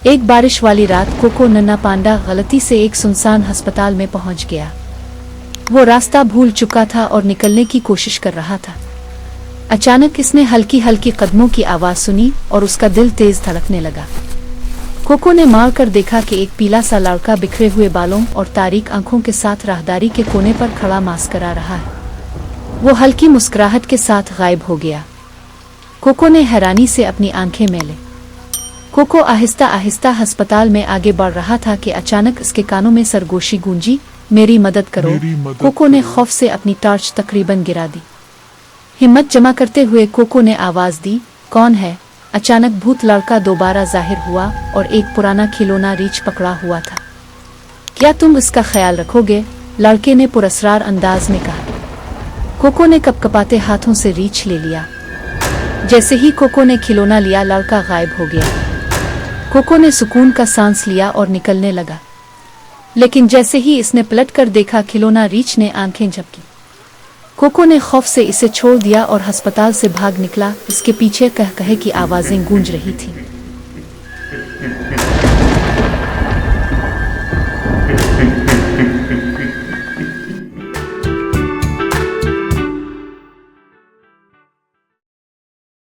एक बारिश वाली रात कोको नन्ना पांडा गलती से एक सुनसान अस्पताल में पहुंच गया। वो रास्ता भूल चुका था और निकलने की कोशिश कर रहा था। अचानक इसने हल्की हल्की कदमों की आवाज सुनी और उसका दिल तेज धड़कने लगा। कोको ने मार कर देखा कि एक पीला सा लड़का बिखरे हुए बालों और तारीक आंखों के साथ राहदारी के कोने पर खड़ा मास्करा रहा है। वो हल्की मुस्कुराहट के साथ गायब हो गया। कोको ने हैरानी से अपनी आंखें मेले। कोको आहिस्ता आहिस्ता अस्पताल में आगे बढ़ रहा था कि अचानक इसके कानों में सरगोशी गूंजी, मेरी मदद करो। कोको ने खौफ से अपनी टॉर्च तकरीबन गिरा दी। हिम्मत जमा करते हुए कोको ने आवाज दी, कौन है? अचानक भूत लड़का दोबारा जाहिर हुआ और एक पुराना खिलौना रीछ पकड़ा हुआ था। क्या तुम इसका ख्याल रखोगे? लड़के ने पुरस्कार अंदाज में कहा। कोको ने कपकपाते हाथों से रीछ ले लिया। जैसे ही कोको ने खिलौना लिया, लड़का गायब हो गया। कोको ने सुकून का सांस लिया और निकलने लगा, लेकिन जैसे ही इसने पलट कर देखा, खिलौना रीछ ने आंखें झपकी। कोको ने खौफ से इसे छोड़ दिया और अस्पताल से भाग निकला। इसके पीछे कह-कहे की आवाजें गूंज रही थीं।